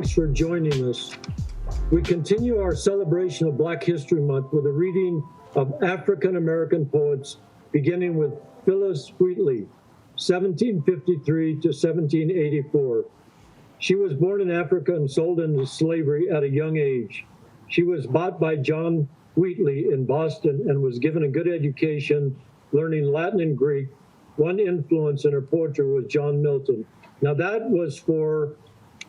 thanks for joining us. We continue our celebration of Black History Month with a reading of African-American poets, beginning with Phyllis Wheatley, 1753 to 1784. She was born in Africa and sold into slavery at a young age. She was bought by John Wheatley in Boston and was given a good education, learning Latin and Greek. One influence in her poetry was John Milton. Now that was for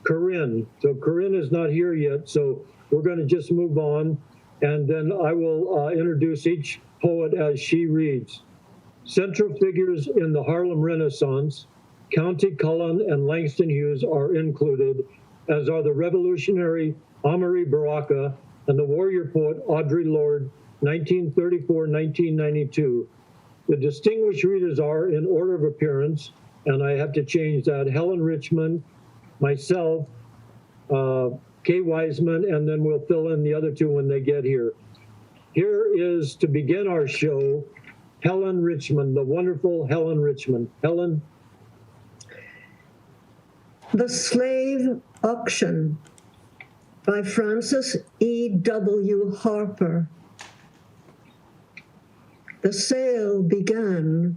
Corinne. So Corinne is not here yet, so we're going to just move on, and then I will introduce each poet as she reads. Central figures in the Harlem Renaissance, Countee Cullen and Langston Hughes are included, as are the revolutionary Amiri Baraka and the warrior poet Audre Lorde, 1934-1992. The distinguished readers are, in order of appearance, and I have to change that, Helen Richman, myself, Kay Weissman, and then we'll fill in the other two when they get here. Here is, to begin our show, Helen Richman, the wonderful Helen Richman. Helen? The Slave Auction by Francis E.W. Harper. The sale began.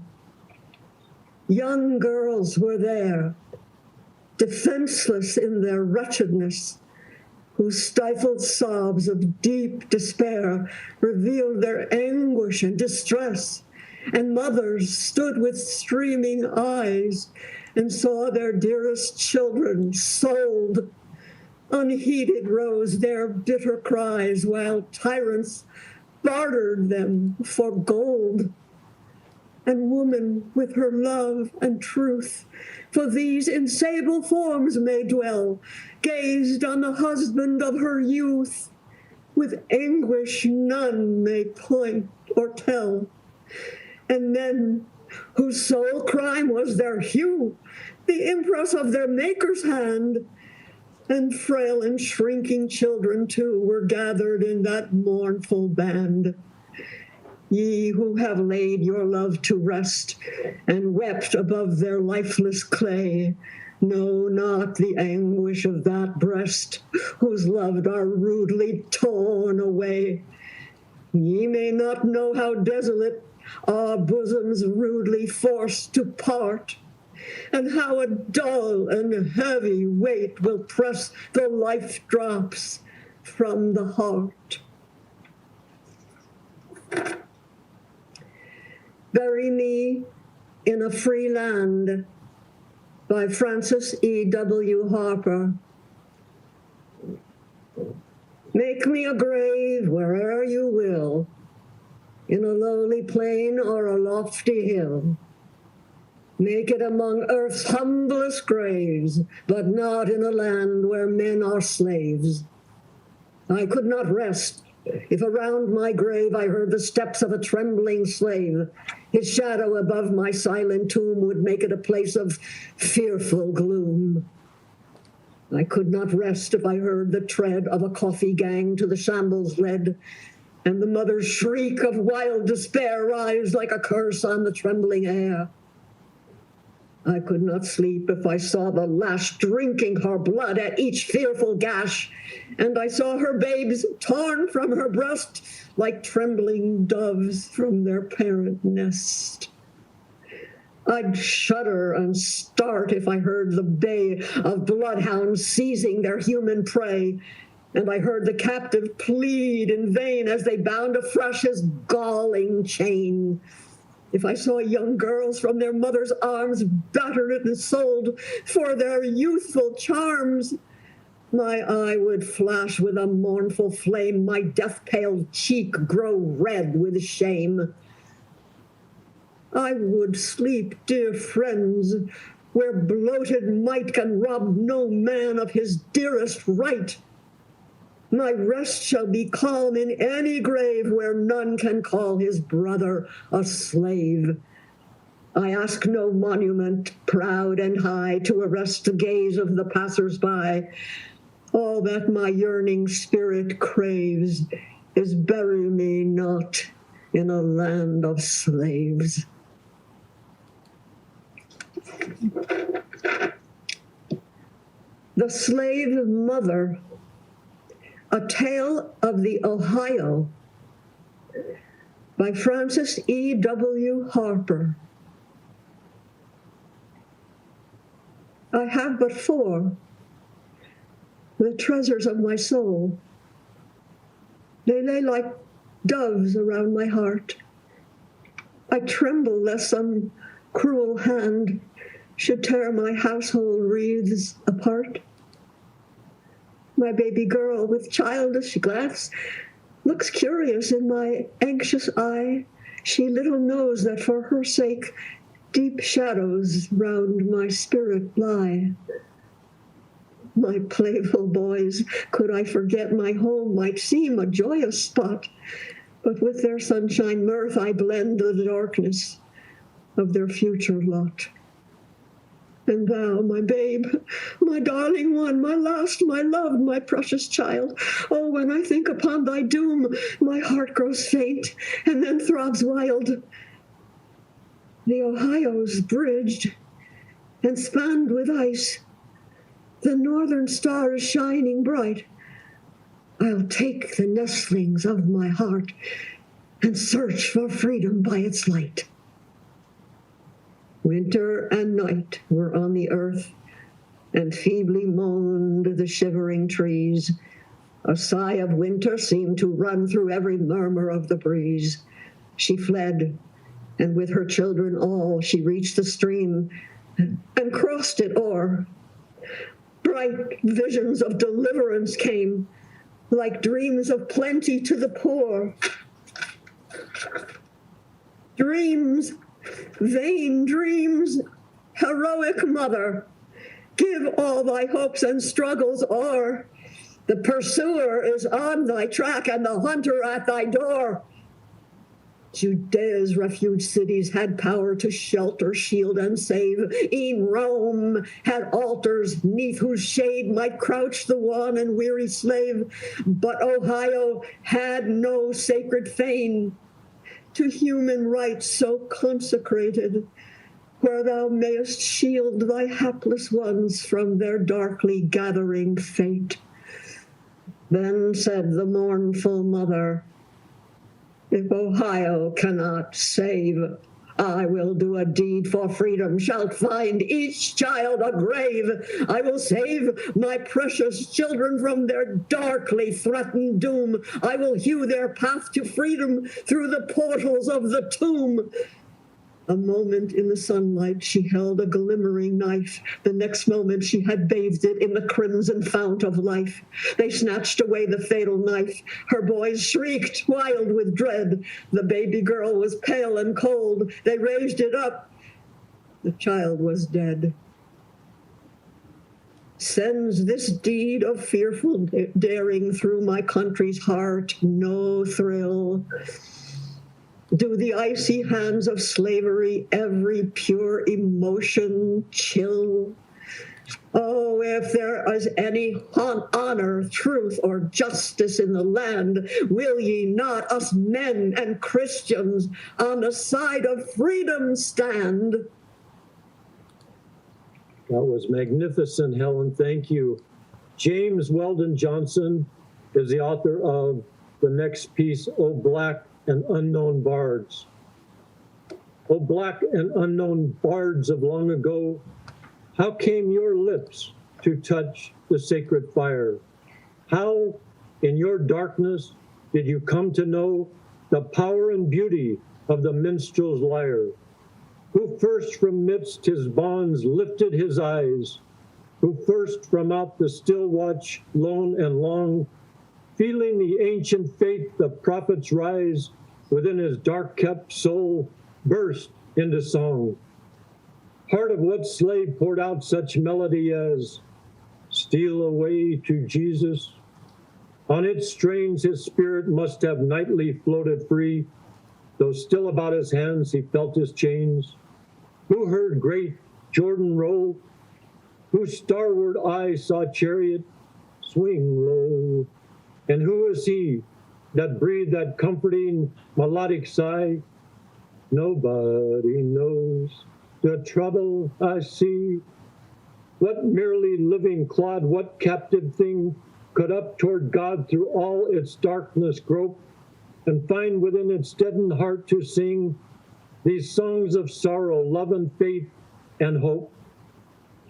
Young girls were there, defenseless in their wretchedness, whose stifled sobs of deep despair revealed their anguish and distress, and mothers stood with streaming eyes and saw their dearest children sold. Unheeded rose their bitter cries, while tyrants bartered them for gold. And woman with her love and truth, for these in sable forms may dwell, gazed on the husband of her youth. With anguish none may point or tell. And men whose sole crime was their hue, the impress of their maker's hand, and frail and shrinking children too were gathered in that mournful band. Ye who have laid your love to rest and wept above their lifeless clay, know not the anguish of that breast whose loved are rudely torn away. Ye may not know how desolate our bosoms rudely forced to part, and how a dull and heavy weight will press the life drops from the heart. Bury Me in a Free Land by Francis E.W. Harper. Make me a grave where'er you will, in a lowly plain or a lofty hill. Make it among earth's humblest graves, but not in a land where men are slaves. I could not rest if around my grave I heard the steps of a trembling slave. His shadow above my silent tomb would make it a place of fearful gloom. I could not rest if I heard the tread of a coffee gang to the shambles led, and the mother's shriek of wild despair rise like a curse on the trembling air. I could not sleep if I saw the lash drinking her blood at each fearful gash, and I saw her babes torn from her breast like trembling doves from their parent nest. I'd shudder and start if I heard the bay of bloodhounds seizing their human prey, and I heard the captive plead in vain as they bound afresh his galling chain. If I saw young girls from their mother's arms battered and sold for their youthful charms, my eye would flash with a mournful flame, my death-pale cheek grow red with shame. I would sleep, dear friends, where bloated might can rob no man of his dearest right. My rest shall be calm in any grave where none can call his brother a slave. I ask no monument, proud and high, to arrest the gaze of the passers-by. All that my yearning spirit craves is bury me not in a land of slaves. The Slave Mother, A Tale of the Ohio, by Frances E. W. Harper. I have but four, the treasures of my soul. They lay like doves around my heart. I tremble lest some cruel hand should tear my household wreaths apart. My baby girl with childish glance looks curious in my anxious eye. She little knows that for her sake deep shadows round my spirit lie. My playful boys, could I forget my home, might seem a joyous spot, but with their sunshine mirth I blend the darkness of their future lot. And thou, my babe, my darling one, my last, my loved, my precious child, oh, when I think upon thy doom, my heart grows faint and then throbs wild. The Ohio's bridged and spanned with ice. The northern star is shining bright. I'll take the nestlings of my heart and search for freedom by its light. Winter and night were on the earth, and feebly moaned the shivering trees. A sigh of winter seemed to run through every murmur of the breeze. She fled, and with her children all, she reached the stream and crossed it o'er. Bright visions of deliverance came, like dreams of plenty to the poor. Dreams, vain dreams, heroic mother, give all thy hopes and struggles o'er. The pursuer is on thy track and the hunter at thy door. Judea's refuge cities had power to shelter, shield, and save. E'en Rome had altars neath whose shade might crouch the wan and weary slave. But Ohio had no sacred fane to human rights so consecrated, where thou mayest shield thy hapless ones from their darkly gathering fate. Then said the mournful mother, if Ohio cannot save, I will do a deed for freedom, shalt find each child a grave. I will save my precious children from their darkly threatened doom. I will hew their path to freedom through the portals of the tomb. A moment in the sunlight, she held a glimmering knife. The next moment, she had bathed it in the crimson fount of life. They snatched away the fatal knife. Her boys shrieked, wild with dread. The baby girl was pale and cold. They raised it up. The child was dead. Sends this deed of fearful daring through my country's heart no thrill? Do the icy hands of slavery every pure emotion chill? Oh, if there is any honor, truth, or justice in the land, will ye not, us men and Christians, on the side of freedom stand? That was magnificent, Helen. Thank you. James Weldon Johnson is the author of the next piece, O Black and Unknown Bards. O black and unknown bards of long ago, how came your lips to touch the sacred fire? How, in your darkness, did you come to know the power and beauty of the minstrel's lyre? Who first from midst his bonds lifted his eyes? Who first from out the still watch, lone and long, feeling the ancient faith the prophets rise within his dark-kept soul, burst into song? Heart of what slave poured out such melody as steal away to Jesus? On its strains his spirit must have nightly floated free, though still about his hands he felt his chains. Who heard great Jordan roll? Whose starward eye saw chariot swing low? And who is he that breathed that comforting melodic sigh? Nobody knows the trouble I see What merely living clod, what captive thing could up toward God through all its darkness grope and find within its deadened heart to sing these songs of sorrow, love and faith and hope?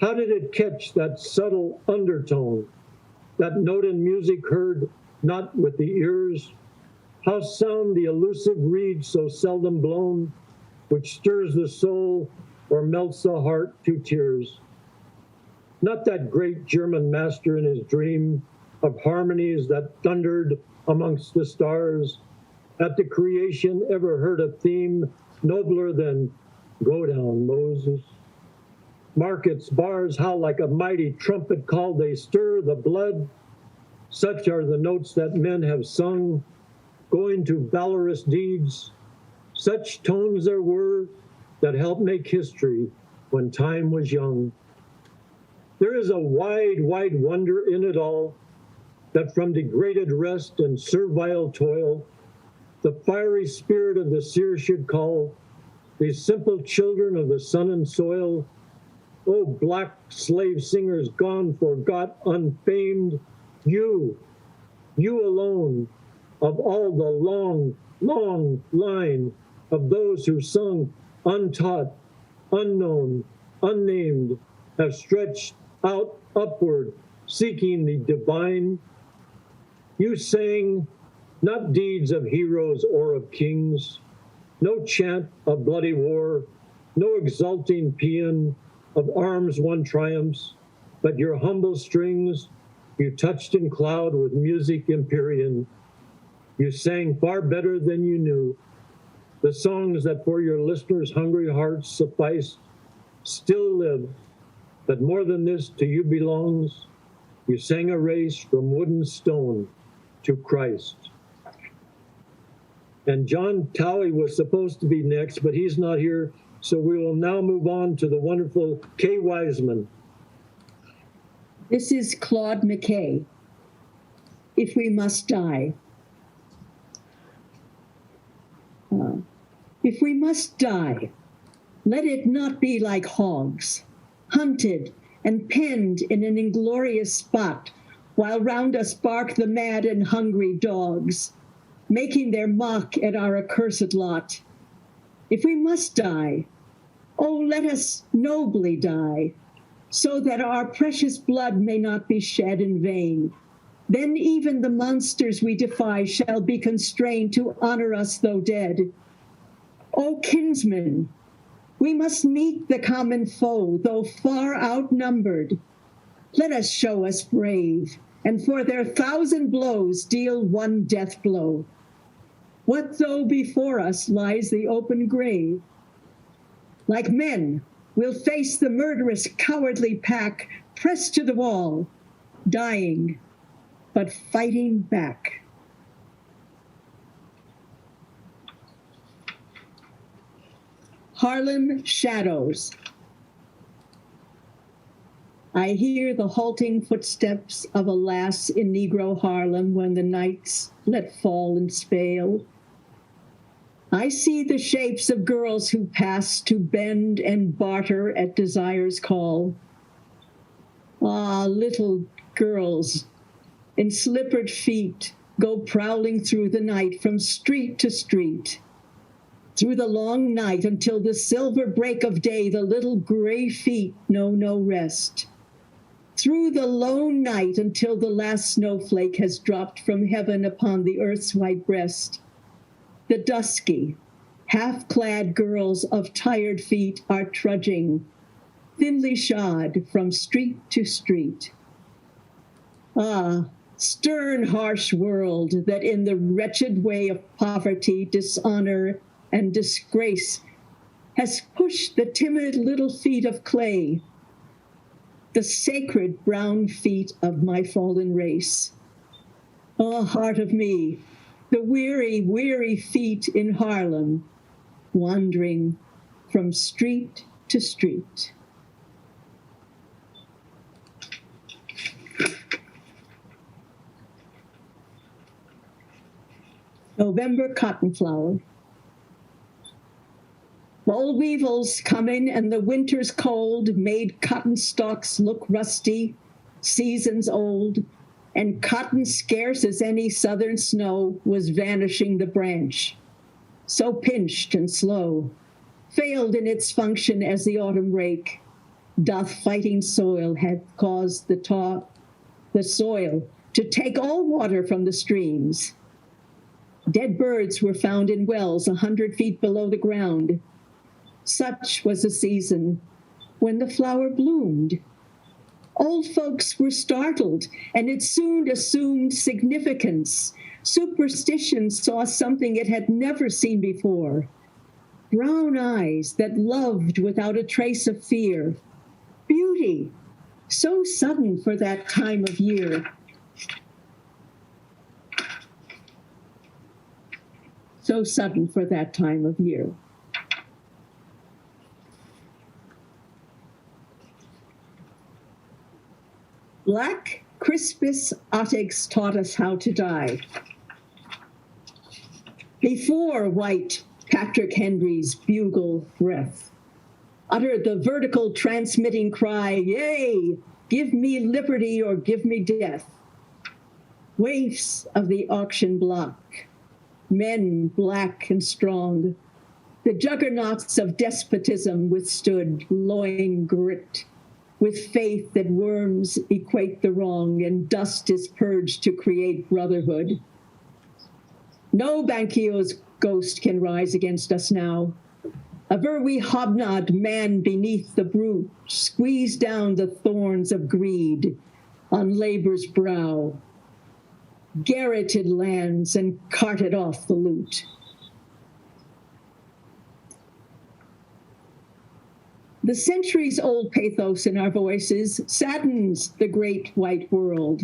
How did it catch that subtle undertone, that note in music heard not with the ears? How sound the elusive reed so seldom blown, which stirs the soul or melts the heart to tears? Not that great German master in his dream of harmonies that thundered amongst the stars, at the creation ever heard a theme nobler than "Go Down, Moses"? Markets, bars, how like a mighty trumpet call they stir the blood. Such are the notes that men have sung, going to valorous deeds. Such tones there were that helped make history when time was young. There is a wide, wide wonder in it all, that from degraded rest and servile toil, the fiery spirit of the seer should call these simple children of the sun and soil. Oh, black slave singers gone, forgot, unfamed, you alone, of all the long, long line of those who sung untaught, unknown, unnamed, have stretched out upward, seeking the divine. You sang not deeds of heroes or of kings, no chant of bloody war, no exulting paean of arms won triumphs, but your humble strings you touched in cloud with music empyrean. You sang far better than you knew, the songs that for your listeners' hungry hearts sufficed, still live, but more than this to you belongs. You sang a race from wood and stone to Christ. And John Towie was supposed to be next, but he's not here, so we will now move on to the wonderful Kay Weissman. This is Claude McKay, If We Must Die. If we must die, let it not be like hogs, hunted and penned in an inglorious spot, while round us bark the mad and hungry dogs, making their mock at our accursed lot. If we must die, oh, let us nobly die, so that our precious blood may not be shed in vain. Then even the monsters we defy shall be constrained to honor us though dead. O kinsmen, we must meet the common foe, though far outnumbered. Let us show us brave, and for their 1,000 blows deal one death blow. What though before us lies the open grave? Like men, we'll face the murderous, cowardly pack, pressed to the wall, dying, but fighting back. Harlem Shadows. I hear the halting footsteps of a lass in Negro Harlem when the nights let fall and spale. I see the shapes of girls who pass to bend and barter at desire's call. Ah, little girls in slippered feet go prowling through the night from street to street. Through the long night until the silver break of day, the little gray feet know no rest. Through the lone night until the last snowflake has dropped from heaven upon the earth's white breast, the dusky, half-clad girls of tired feet are trudging, thinly shod from street to street. Ah, stern, harsh world that in the wretched way of poverty, dishonor, and disgrace has pushed the timid little feet of clay, the sacred brown feet of my fallen race. Oh, heart of me, the weary, weary feet in Harlem, wandering from street to street. November Cottonflower. Boll weevils coming and the winter's cold made cotton stalks look rusty, seasons old, and cotton scarce as any southern snow was vanishing the branch, so pinched and slow, failed in its function as the autumn rake, doth fighting soil had caused the soil to take all water from the streams. Dead birds were found in wells 100 feet below the ground. Such was the season when the flower bloomed. Old folks were startled, and it soon assumed significance. Superstition saw something it had never seen before. Brown eyes that loved without a trace of fear. Beauty, so sudden for that time of year. So sudden for that time of year. Black Crispus Attucks taught us how to die. Before white Patrick Henry's bugle breath uttered the vertical transmitting cry, yea, give me liberty or give me death. Waifs of the auction block, men black and strong, the juggernauts of despotism withstood loin grit, with faith that worms equate the wrong and dust is purged to create brotherhood. No Banquio's ghost can rise against us now. Aver we hobnobbed man beneath the brute, squeeze down the thorns of greed on labor's brow, garroted lands and carted off the loot. The centuries-old pathos in our voices saddens the great white world,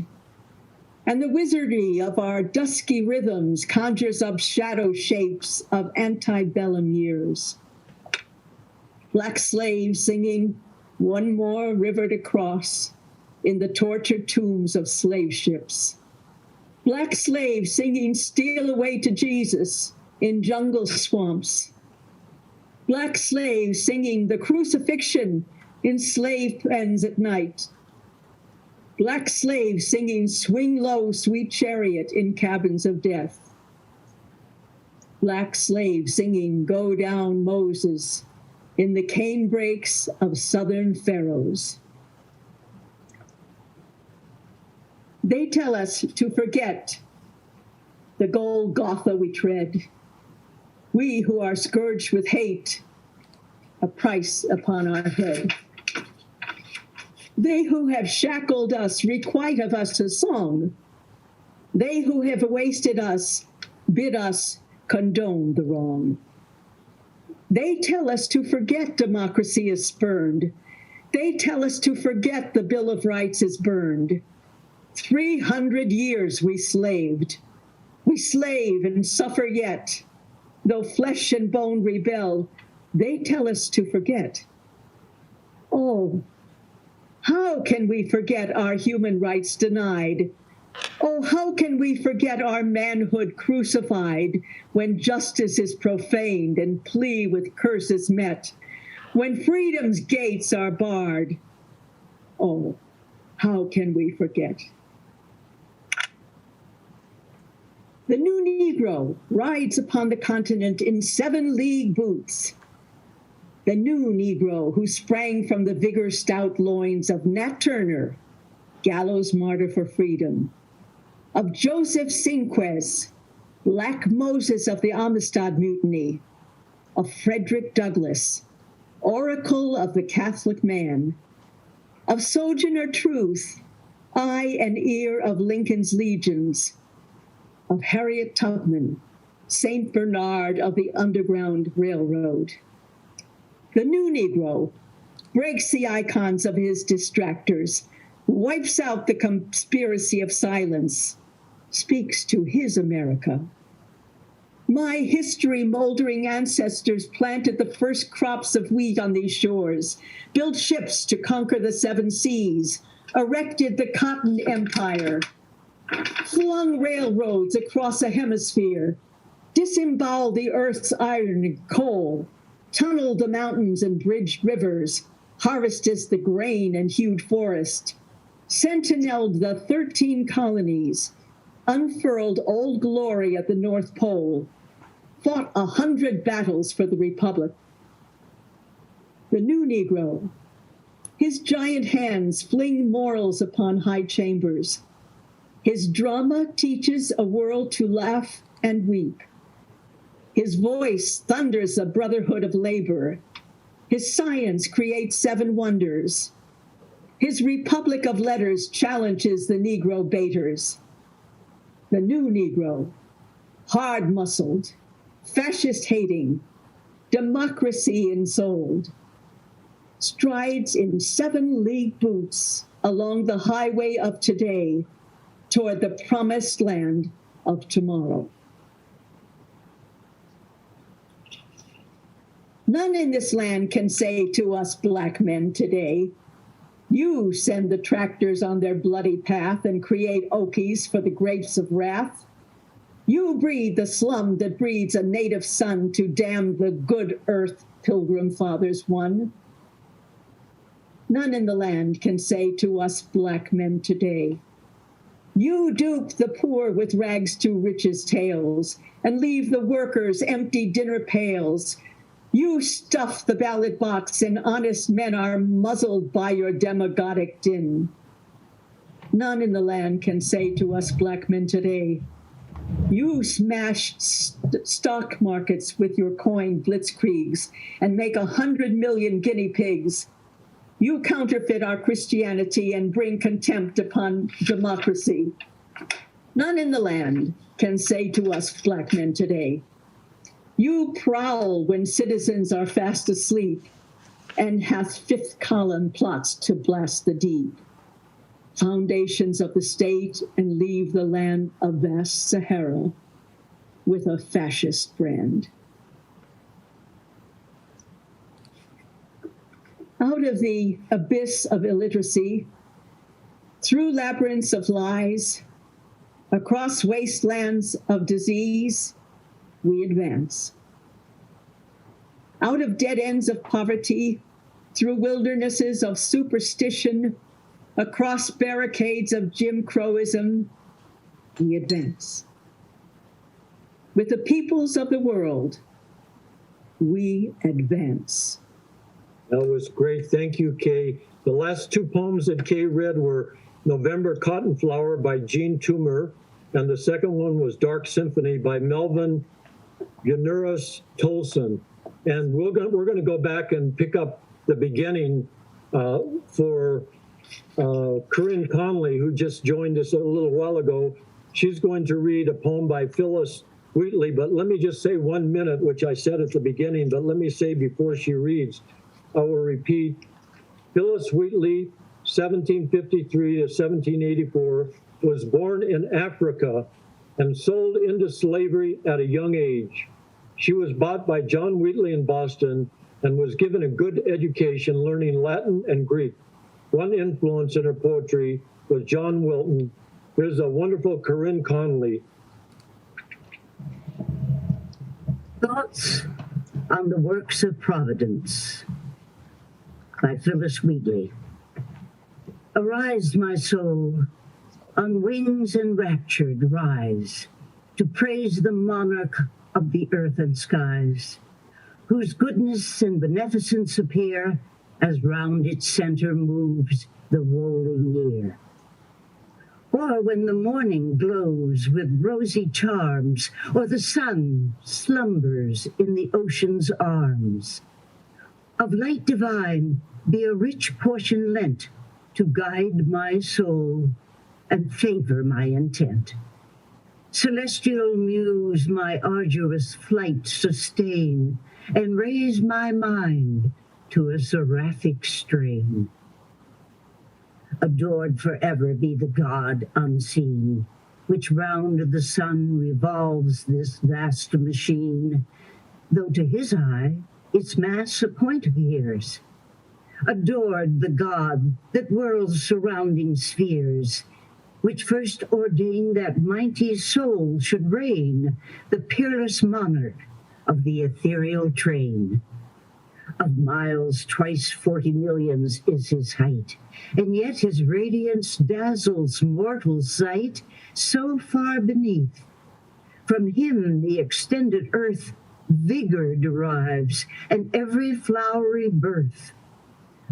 and the wizardry of our dusky rhythms conjures up shadow shapes of antebellum years. Black slaves singing one more river to cross in the tortured tombs of slave ships. Black slaves singing steal away to Jesus in jungle swamps. Black slaves singing the crucifixion in slave pens at night. Black slaves singing swing low, sweet chariot in cabins of death. Black slaves singing go down Moses in the cane brakes of southern pharaohs. They tell us to forget the Golgotha we tread. We who are scourged with hate, a price upon our head. They who have shackled us requite of us a song. They who have wasted us bid us condone the wrong. They tell us to forget democracy is spurned. They tell us to forget the Bill of Rights is burned. 300 years we slaved. We slave and suffer yet. Though flesh and bone rebel, they tell us to forget. Oh, how can we forget our human rights denied? Oh, how can we forget our manhood crucified when justice is profaned and plea with curses met, when freedom's gates are barred? Oh, how can we forget? The new Negro rides upon the continent in 7-league boots. The new Negro who sprang from the vigor stout loins of Nat Turner, gallows martyr for freedom, of Joseph Sinquez, Black Moses of the Amistad Mutiny, of Frederick Douglass, oracle of the Catholic man, of Sojourner Truth, eye and ear of Lincoln's legions, of Harriet Tubman, St. Bernard of the Underground Railroad. The new Negro breaks the icons of his distractors, wipes out the conspiracy of silence, speaks to his America. My history-moldering ancestors planted the first crops of wheat on these shores, built ships to conquer the 7 seas, erected the Cotton Empire, flung railroads across a hemisphere, disemboweled the earth's iron and coal, tunneled the mountains and bridged rivers, harvested the grain and hewed forest, sentineled the 13 colonies, unfurled Old Glory at the North Pole, fought 100 battles for the Republic. The new Negro, his giant hands fling morals upon high chambers. His drama teaches a world to laugh and weep. His voice thunders the brotherhood of labor. His science creates 7 wonders. His republic of letters challenges the Negro baiters. The new Negro, hard-muscled, fascist-hating, democracy-ensouled, strides in 7-league boots along the highway of today toward the promised land of tomorrow. None in this land can say to us black men today, you send the tractors on their bloody path and create okies for the grapes of wrath. You breed the slum that breeds a native son to damn the good earth Pilgrim Fathers won. None in the land can say to us black men today, you dupe the poor with rags to riches' tales and leave the workers empty dinner pails. You stuff the ballot box and honest men are muzzled by your demagogic din. None in the land can say to us black men today, you smash stock markets with your coin blitzkriegs and make 100 million guinea pigs. You counterfeit our Christianity and bring contempt upon democracy. None in the land can say to us black men today, you prowl when citizens are fast asleep and hath fifth column plots to blast the deep, foundations of the state, and leave the land of vast Sahara with a fascist brand. Out of the abyss of illiteracy, through labyrinths of lies, across wastelands of disease, we advance. Out of dead ends of poverty, through wildernesses of superstition, across barricades of Jim Crowism, we advance. With the peoples of the world, we advance. That was great. Thank you, Kay. The last 2 poems that Kay read were November Cotton Flower by Jean Toomer, and the second one was Dark Symphony by Melvin Tolson. And we're going to go back and pick up the beginning for Corinne Conley, who just joined us a little while ago. She's going to read a poem by Phyllis Wheatley, but let me just say 1 minute, which I said at the beginning, but let me say before she reads, I will repeat. Phyllis Wheatley, 1753 to 1784, was born in Africa and sold into slavery at a young age. She was bought by John Wheatley in Boston and was given a good education learning Latin and Greek. One influence in her poetry was John Wilton. Here's a wonderful Corinne Conley. Thoughts on the Works of Providence by Phyllis Wheatley. Arise, my soul, on wings enraptured rise, to praise the monarch of the earth and skies, whose goodness and beneficence appear as round its center moves the rolling year. Or when the morning glows with rosy charms, or the sun slumbers in the ocean's arms, of light divine be a rich portion lent to guide my soul and favor my intent. Celestial muse, my arduous flight sustain, and raise my mind to a seraphic strain. Adored forever be the God unseen, which round the sun revolves this vast machine, though to his eye its mass a point appears. Adored the God that whirls surrounding spheres, which first ordained that mighty soul should reign, the peerless monarch of the ethereal train. Of miles, twice 40 millions is his height, and yet his radiance dazzles mortal sight so far beneath. From him the extended earth vigor derives, and every flowery birth.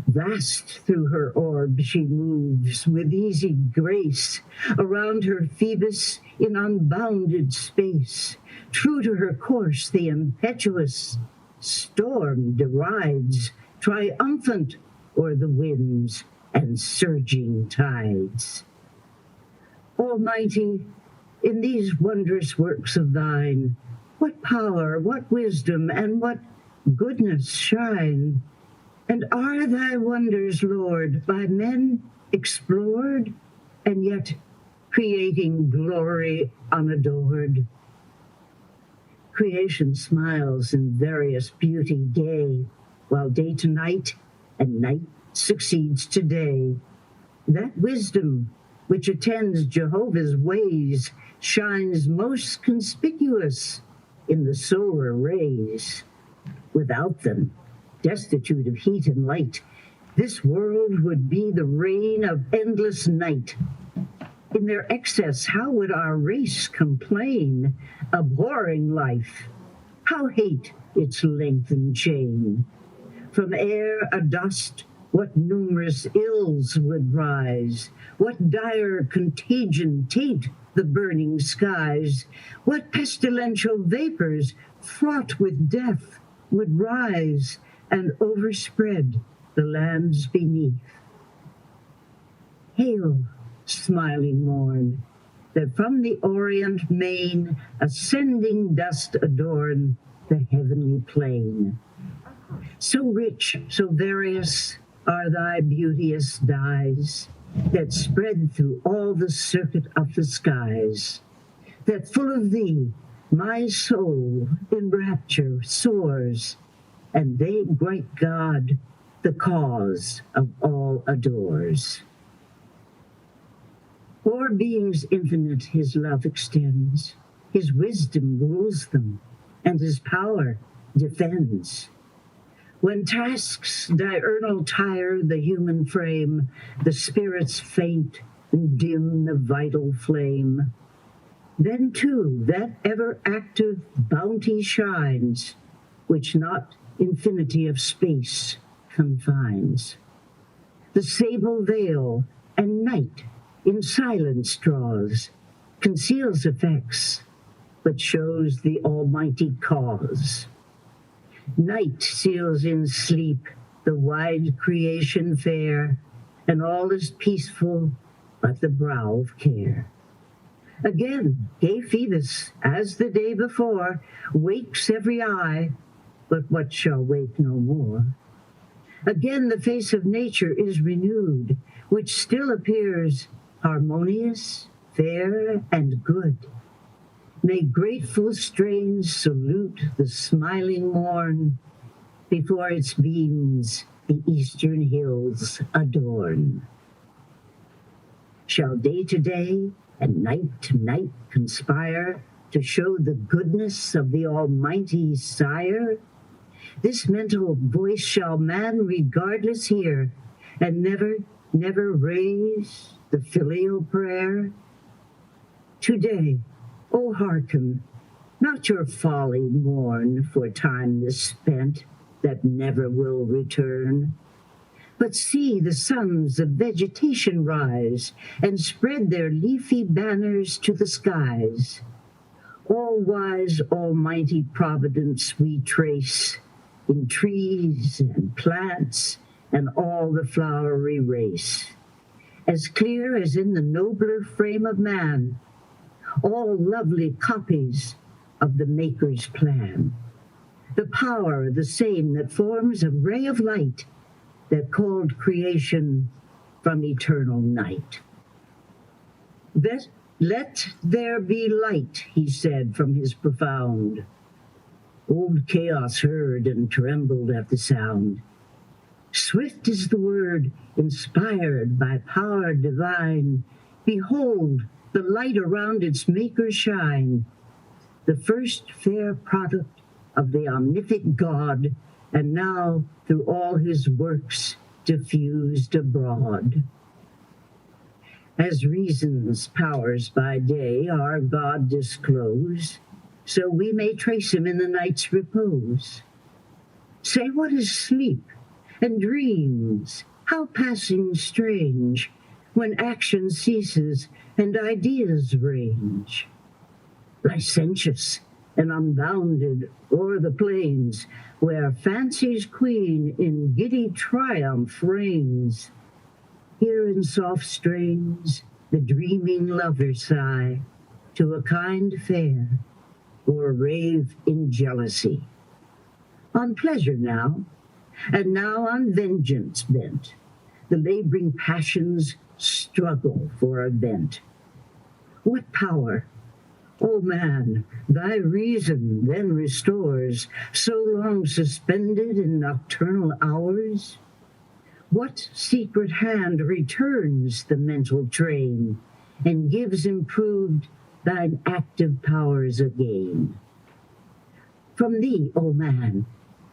Vast through her orb she moves with easy grace, around her Phoebus in unbounded space. True to her course the impetuous storm derides, triumphant o'er the winds and surging tides. Almighty, in these wondrous works of thine, what power, what wisdom, and what goodness shine? And are thy wonders, Lord, by men explored, and yet creating glory unadored? Creation smiles in various beauty gay, while day to night and night succeeds to day. That wisdom which attends Jehovah's ways shines most conspicuous in the solar rays. Without them, destitute of heat and light, this world would be the reign of endless night. In their excess, how would our race complain, abhorring life? How hate its lengthened chain? From air adust, what numerous ills would rise? What dire contagion taint the burning skies? What pestilential vapors, fraught with death, would rise and overspread the lands beneath? Hail, smiling morn, that from the orient main ascending dust adorn the heavenly plain. So rich, so various are thy beauteous dyes, that spread through all the circuit of the skies, that full of thee my soul in rapture soars, and they great God, the cause of all adores. O'er beings infinite his love extends, his wisdom rules them, and his power defends. When tasks diurnal tire the human frame, the spirits faint and dim the vital flame, then too that ever-active bounty shines, which not infinity of space confines. The sable veil and night in silence draws, conceals effects, but shows the almighty cause. Night seals in sleep the wide creation fair, and all is peaceful but the brow of care. Again, gay Phoebus, as the day before, wakes every eye, but what shall wake no more? Again the face of nature is renewed, which still appears harmonious, fair, and good. May grateful strains salute the smiling morn, before its beams the eastern hills adorn. Shall day to day and night to night conspire to show the goodness of the Almighty Sire? This mental voice shall man regardless hear, and never, never raise the filial prayer? Today, O hearken, not your folly mourn for time misspent that never will return, but see the sons of vegetation rise and spread their leafy banners to the skies. All-wise, almighty providence we trace in trees and plants and all the flowery race, as clear as in the nobler frame of man, all lovely copies of the Maker's plan. The power the same that forms a ray of light that called creation from eternal night. Let there be light, he said from his profound. Old chaos heard and trembled at the sound. Swift is the word, inspired by power divine. Behold, the light around its maker shine. The first fair product of the omnific God and now through all his works diffused abroad. As reason's powers by day our God disclose, so we may trace him in the night's repose. Say, what is sleep and dreams? How passing strange, when action ceases and ideas range. Licentious and unbounded o'er the plains, where fancy's queen in giddy triumph reigns. Here in soft strains the dreaming lover sigh to a kind fair, or rave in jealousy. On pleasure now, and now on vengeance bent, the laboring passions struggle for a vent. What power, O man, thy reason then restores, so long suspended in nocturnal hours? What secret hand returns the mental train, and gives improved thine active powers again? From thee, O man,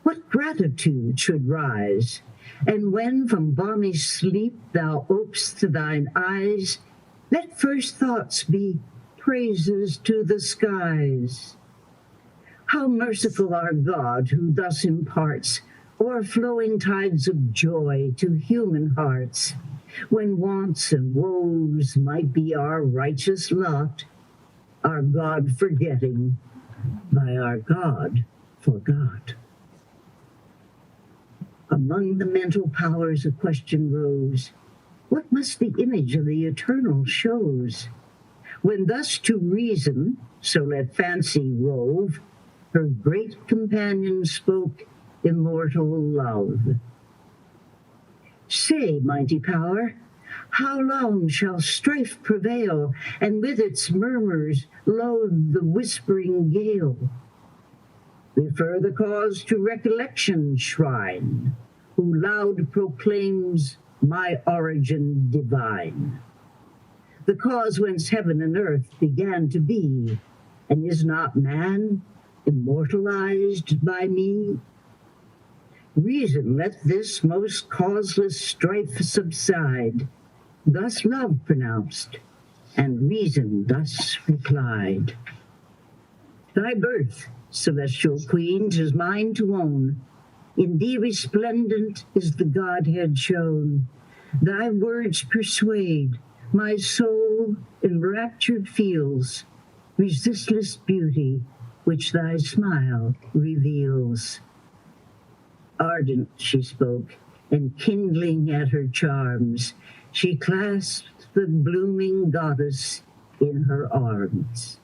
what gratitude should rise, and when from balmy sleep thou op'st thine eyes, let first thoughts be praises to the skies. How merciful our God, who thus imparts o'erflowing tides of joy to human hearts, when wants and woes might be our righteous lot, our God forgetting, by our God forgot. Among the mental powers a question rose, what must the image of the eternal shows? When thus to reason, so let fancy rove, her great companion spoke immortal love. Say, mighty power, how long shall strife prevail, and with its murmurs load the whispering gale? Refer the cause to recollection's shrine, who loud proclaims my origin divine. The cause whence heaven and earth began to be, and is not man immortalized by me? Reason, let this most causeless strife subside. Thus love pronounced, and reason thus replied. Thy birth, celestial queen, 'tis mine to own. In thee resplendent is the Godhead shown. Thy words persuade, my soul enraptured feels resistless beauty, which thy smile reveals. Ardent she spoke, and kindling at her charms, she clasped the blooming goddess in her arms.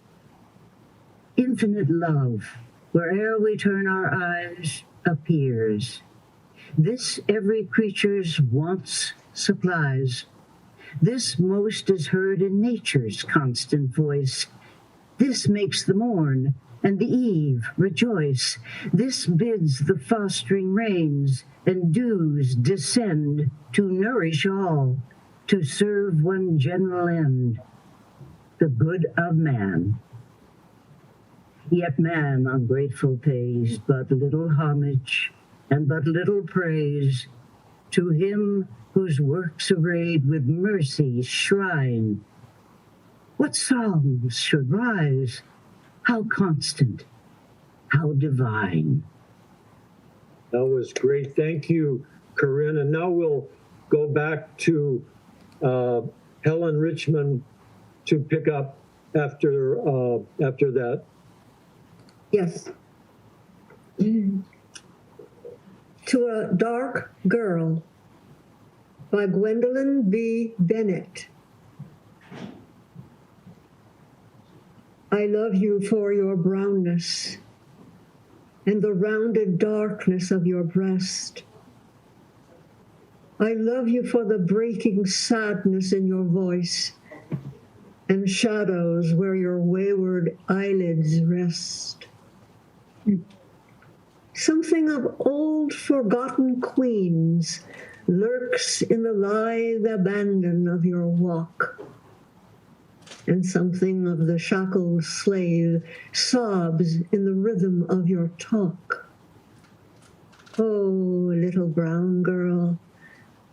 Infinite love, where'er we turn our eyes, appears. This every creature's wants supplies. This most is heard in nature's constant voice. This makes the morn and the eve rejoice. This bids the fostering rains and dews descend to nourish all, to serve one general end, the good of man. Yet man ungrateful pays but little homage and but little praise to him whose works arrayed with mercy's shrine. What songs should rise? How constant, how divine. That was great. Thank you, Corinne. And now we'll go back to Helen Richman to pick up after that. Yes. To a Dark Girl by Gwendolyn B. Bennett. I love you for your brownness and the rounded darkness of your breast. I love you for the breaking sadness in your voice and shadows where your wayward eyelids rest. Something of old forgotten queens lurks in the lithe abandon of your walk, and something of the shackled slave sobs in the rhythm of your talk. Oh, little brown girl,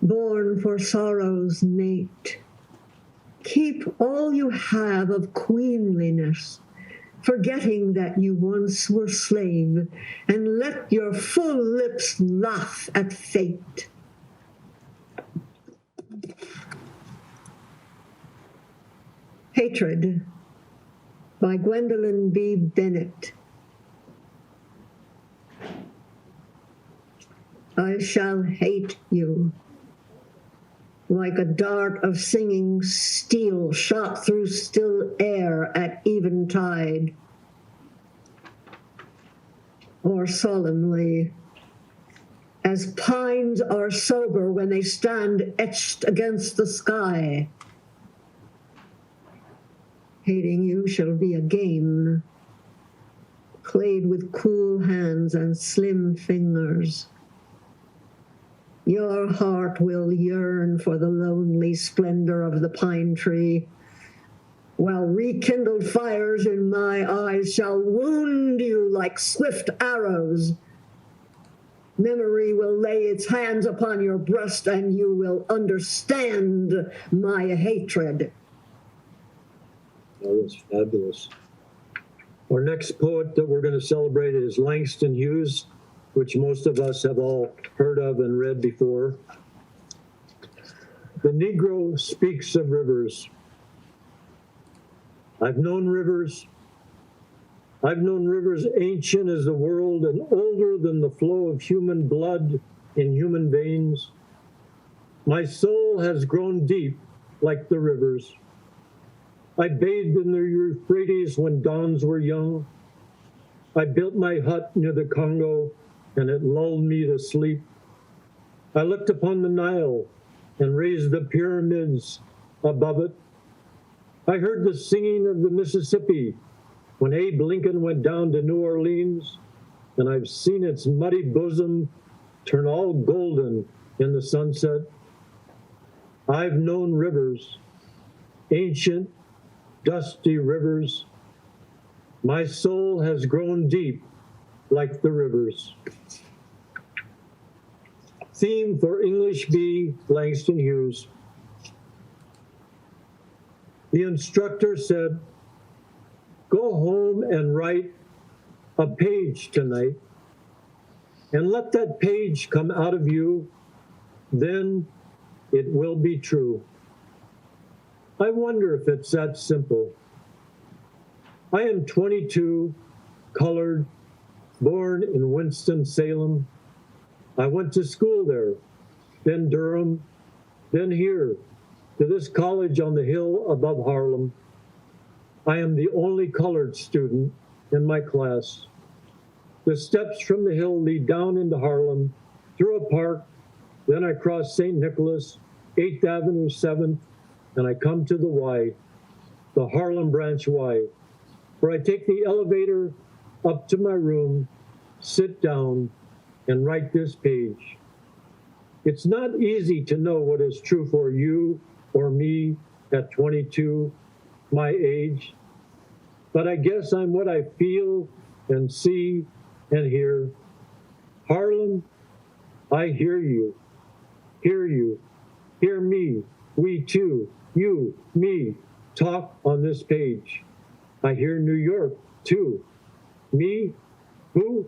born for sorrow's mate, keep all you have of queenliness, forgetting that you once were slave, and let your full lips laugh at fate. Hatred by Gwendolyn B. Bennett. I shall hate you like a dart of singing steel shot through still air at eventide, or solemnly, as pines are sober when they stand etched against the sky. Hating you shall be a game, played with cool hands and slim fingers. Your heart will yearn for the lonely splendor of the pine tree, while rekindled fires in my eyes shall wound you like swift arrows. Memory will lay its hands upon your breast, and you will understand my hatred. That was fabulous. Our next poet that we're going to celebrate is Langston Hughes, which most of us have all heard of and read before. The Negro speaks of rivers. I've known rivers ancient as the world and older than the flow of human blood in human veins. My soul has grown deep like the rivers. I bathed in the Euphrates when dawns were young. I built my hut near the Congo, and it lulled me to sleep. I looked upon the Nile and raised the pyramids above it. I heard the singing of the Mississippi when Abe Lincoln went down to New Orleans, and I've seen its muddy bosom turn all golden in the sunset. I've known rivers, ancient, dusty rivers. My soul has grown deep like the rivers. Theme for English B, Langston Hughes. The instructor said, "Go home and write a page tonight, and let that page come out of you, then it will be true." I wonder if it's that simple. I am 22, colored, born in Winston-Salem. I went to school there, then Durham, then here, to this college on the hill above Harlem. I am the only colored student in my class. The steps from the hill lead down into Harlem, through a park, then I cross St. Nicholas, 8th Avenue, 7th, and I come to the Y, the Harlem Branch Y, where I take the elevator up to my room, sit down, and write this page. It's not easy to know what is true for you or me at 22, my age, but I guess I'm what I feel and see and hear. Harlem, I hear you, hear me, we too, you, me, talk on this page. I hear New York too. Me, who?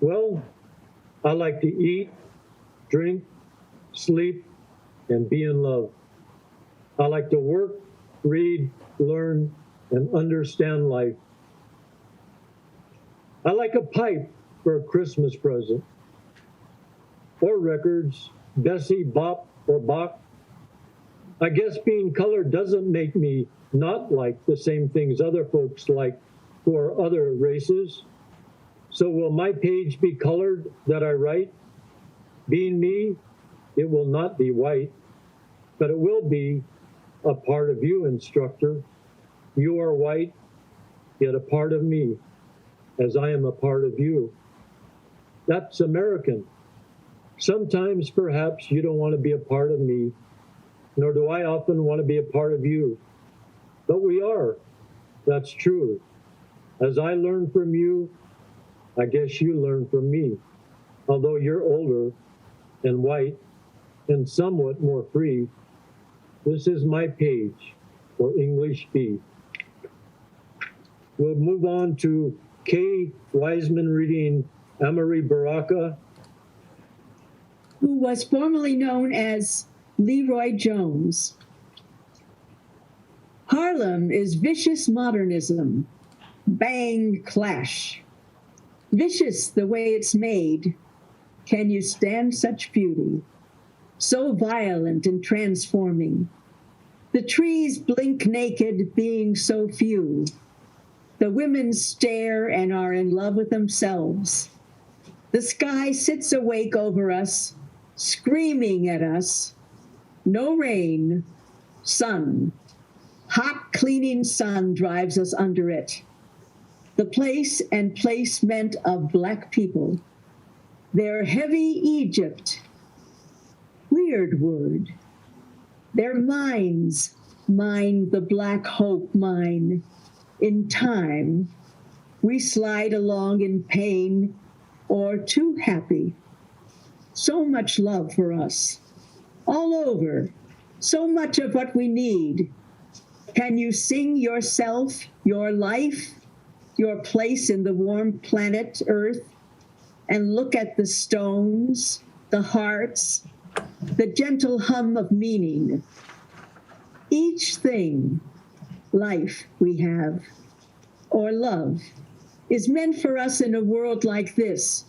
Well, I like to eat, drink, sleep, and be in love. I like to work, read, learn, and understand life. I like a pipe for a Christmas present, or records, Bessie, Bop, or Bach. I guess being colored doesn't make me not like the same things other folks like who are other races. So will my page be colored that I write? Being me, it will not be white, but it will be a part of you, instructor. You are white, yet a part of me, as I am a part of you. That's American. Sometimes, perhaps, you don't want to be a part of me, nor do I often want to be a part of you. But we are. That's true. As I learn from you, I guess you learn from me. although you're older and white and somewhat more free, this is my Paige for English B. We'll move on to Kay Weissman reading Amiri Baraka, who was formerly known as Leroy Jones. Harlem is vicious modernism, bang clash. Vicious the way it's made. Can you stand such beauty? So violent and transforming. The trees blink naked, being so few. The women stare and are in love with themselves. The sky sits awake over us, screaming at us. No rain, sun. Hot, cleaning sun drives us under it. The place and placement of Black people. Their heavy Egypt. Weird word. Their minds mine the Black hope mine. In time, we slide along in pain or too happy. So much love for us. All over. So much of what we need. Can you sing yourself, your life, your place in the warm planet Earth, and look at the stones, the hearts, the gentle hum of meaning? Each thing, life we have, or love, is meant for us in a world like this,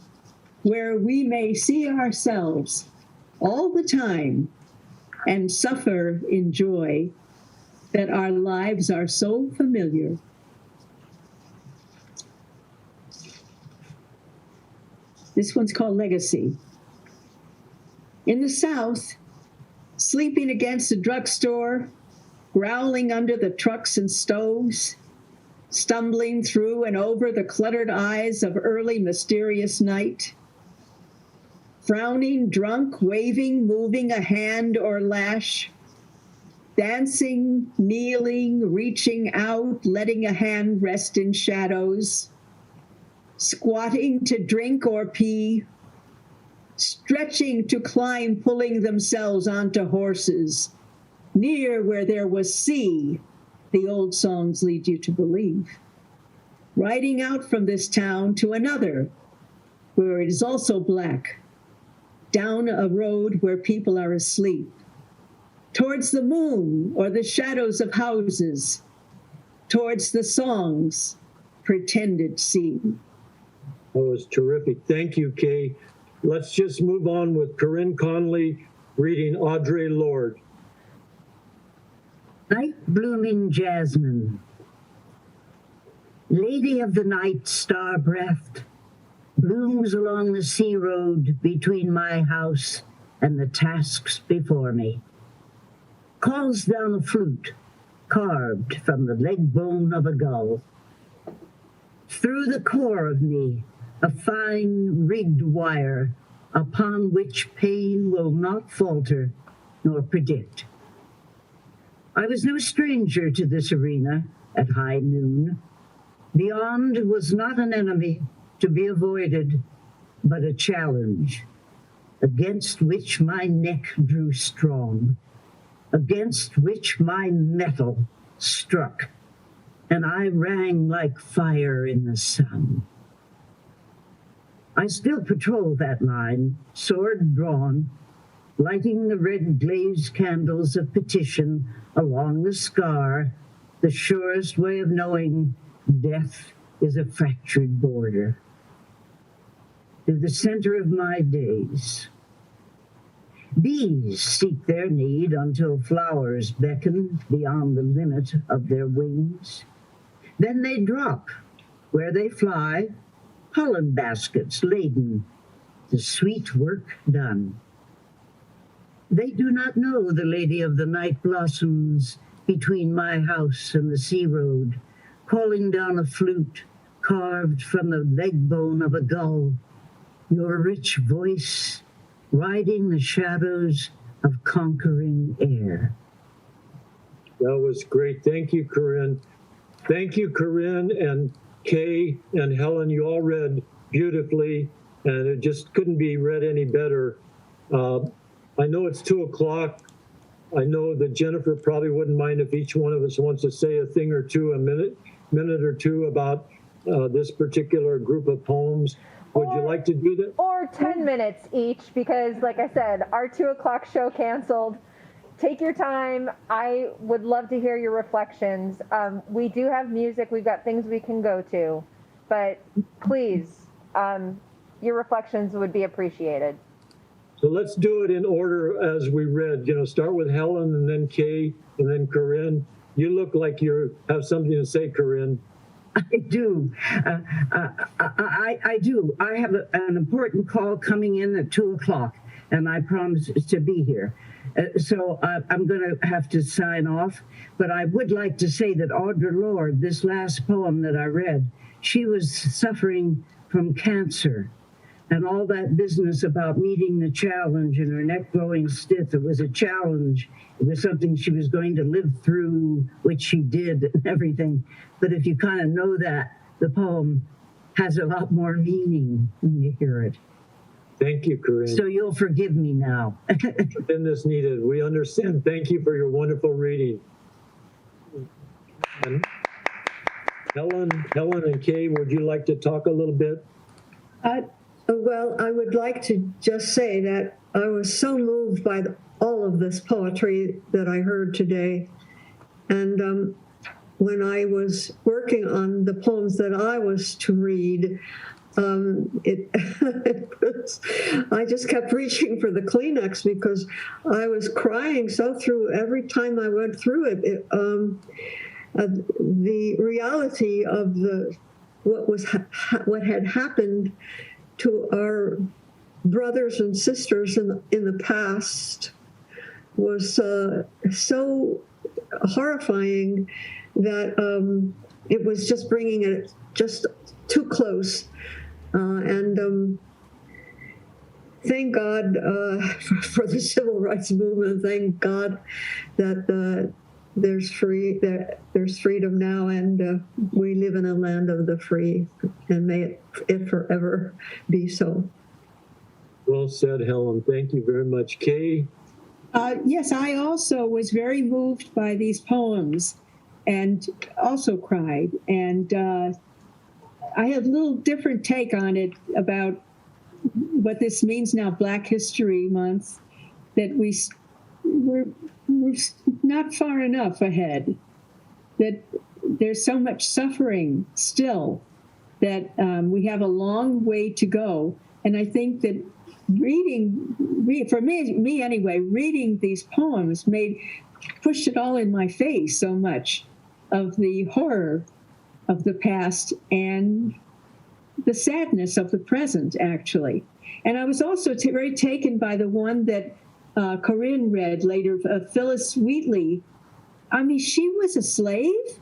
where we may see ourselves all the time and suffer in joy that our lives are so familiar. This one's called Legacy. In the South, sleeping against a drugstore, growling under the trucks and stoves, stumbling through and over the cluttered eyes of early mysterious night, frowning, drunk, waving, moving a hand or lash, dancing, kneeling, reaching out, letting a hand rest in shadows, squatting to drink or pee, stretching to climb, pulling themselves onto horses, near where there was sea, the old songs lead you to believe, riding out from this town to another, where it is also Black, down a road where people are asleep, towards the moon or the shadows of houses, towards the song's pretended sea. That was terrific. Thank you, Kay. Let's just move on with Corinne Conley reading Audre Lorde. Night-blooming jasmine, lady of the night, star-breathed, blooms along the sea road between my house and the tasks before me, calls down a flute carved from the leg bone of a gull. Through the core of me, a fine rigged wire upon which pain will not falter nor predict. I was no stranger to this arena at high noon. Beyond was not an enemy to be avoided, but a challenge against which my neck drew strong, against which my mettle struck, and I rang like fire in the sun. I still patrol that line, sword drawn, lighting the red glazed candles of petition along the scar, the surest way of knowing death is a fractured border. To the center of my days. Bees seek their need until flowers beckon beyond the limit of their wings. Then they drop. Where they fly, pollen baskets laden, the sweet work done. They do not know the lady of the night blossoms between my house and the sea road, calling down a flute carved from the leg bone of a gull, your rich voice riding the shadows of conquering air. That was great. Thank you, Corinne. Thank you, Corinne and Kay and Helen. You all read beautifully. and it just couldn't be read any better. I know it's 2 o'clock. I know that Jennifer probably wouldn't mind if each one of us wants to say a thing or two, a minute or two about this particular group of poems. Would you like to do that? Or 10 minutes each, because like I said, our 2 o'clock show canceled. Take your time. I would love to hear your reflections. We do have music. We've got things we can go to, but please, your reflections would be appreciated. So let's do it in order as we read. Start with Helen and then Kay and then Corinne. You look like you have something to say, Corinne. I do. I do. I have an important call coming in at 2 o'clock, and I promise to be here. So I'm going to have to sign off. But I would like to say that Audre Lorde, this last poem that I read, she was suffering from cancer. And all that business about meeting the challenge and her neck growing stiff, it was a challenge. It was something she was going to live through, which she did and everything. But if you kind of know that, the poem has a lot more meaning when you hear it. Thank you, Corinne. So you'll forgive me now. Forgiveness needed. We understand. Thank you for your wonderful reading. And Helen and Kay, would you like to talk a little bit? Well, I would like to just say that I was so moved by all of this poetry that I heard today. And when I was working on the poems that I was to read, I just kept reaching for the Kleenex because I was crying so through every time I went through it. The reality of what had happened to our brothers and sisters in the past was so horrifying that it was just bringing it just too close. And thank God for the civil rights movement. Thank God that there's freedom now, and we live in a land of the free, and may it forever be so. Well said, Helen. Thank you very much. Kay? Yes, I also was very moved by these poems and also cried. And I have a little different take on it about what this means now, Black History Month, that we're not far enough ahead, that there's so much suffering still, that we have a long way to go. And I think that for me anyway, reading these poems pushed it all in my face so much of the horror of the past and the sadness of the present, actually. And I was also very taken by the one that Corinne read later, Phyllis Wheatley. I mean, she was a slave,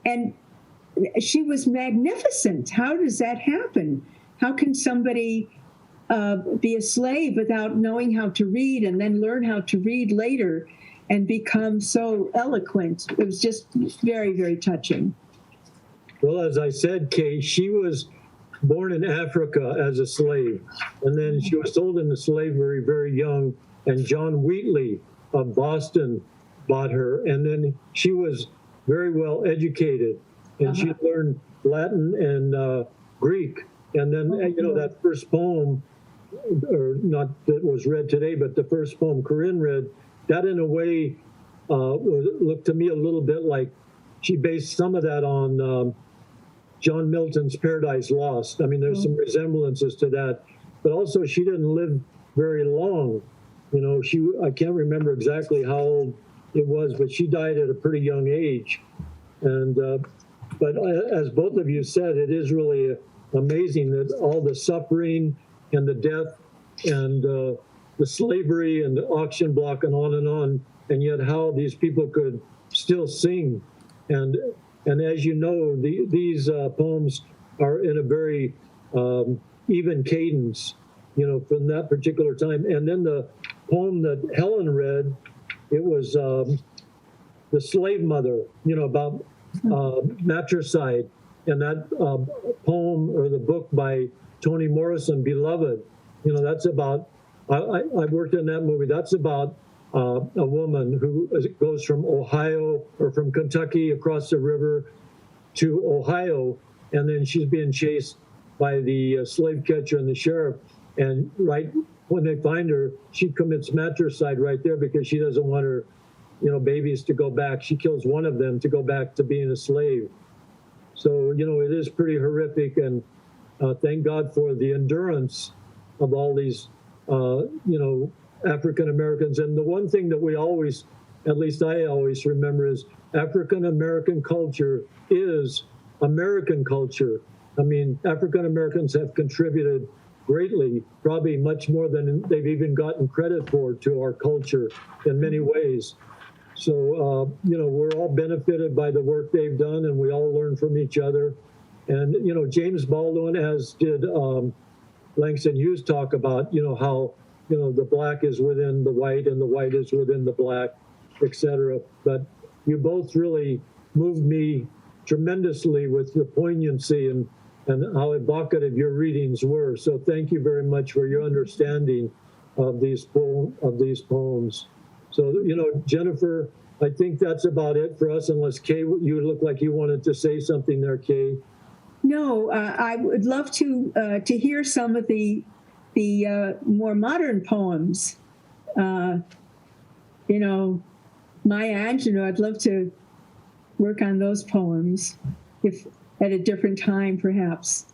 and she was magnificent. How does that happen? How can somebody be a slave without knowing how to read and then learn how to read later and become so eloquent? It was just very, very touching. Well, as I said, Kay, she was born in Africa as a slave, and then she was sold into slavery very young, and John Wheatley of Boston bought her, and then she was very well educated, and she learned Latin and Greek, and then, that first poem, or not that was read today, but the first poem Corinne read, that in a way looked to me a little bit like she based some of that on John Milton's Paradise Lost. I mean, there's some resemblances to that, but also she didn't live very long. I can't remember exactly how old it was, but she died at a pretty young age. And but as both of you said, it is really amazing that all the suffering and the death and the slavery and the auction block and on, and yet how these people could still sing. And as you know, these poems are in a very even cadence, from that particular time. And then the poem that Helen read, it was The Slave Mother, about matricide. And that poem or the book by Toni Morrison, Beloved. You know, that's about, I worked in that movie. That's about a woman who goes from Ohio or from Kentucky across the river to Ohio, and then she's being chased by the slave catcher and the sheriff. And right when they find her, she commits matricide right there because she doesn't want her, you know, babies to go back. She kills one of them to go back to being a slave. So, you know, it is pretty horrific, and thank God for the endurance of all these, you know, African Americans. And the one thing that we always, at least I always remember, is African American culture is American culture. I mean, African Americans have contributed greatly, probably much more than they've even gotten credit for, to our culture in many ways. So, you know, we're all benefited by the work they've done, and we all learn from each other. And, you know, James Baldwin, as did Langston Hughes, talk about, you know, how, you know, the black is within the white and the white is within the black, etc. But you both really moved me tremendously with the poignancy and how evocative your readings were. So thank you very much for your understanding of these poems. So, you know, Jennifer, I think that's about it for us, unless Kay, you look like you wanted to say something there, Kay. No, I would love to hear some of the more modern poems. You know, Maya Angelou, I'd love to work on those poems, if at a different time, perhaps.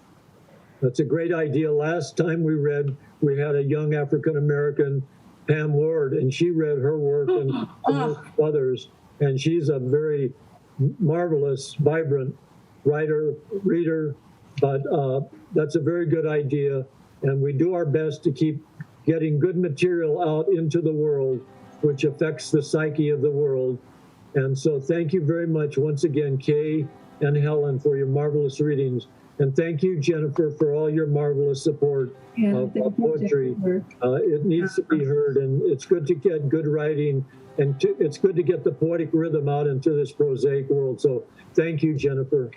That's a great idea. Last time we had a young African-American, Pam Ward, and she read her work and others, and she's a very marvelous, vibrant writer, reader, but that's a very good idea, and we do our best to keep getting good material out into the world, which affects the psyche of the world. And so thank you very much once again, Kay and Helen, for your marvelous readings. And thank you, Jennifer, for all your marvelous support of poetry. It needs to be heard, and it's good to get good writing, and it's good to get the poetic rhythm out into this prosaic world. So thank you, Jennifer.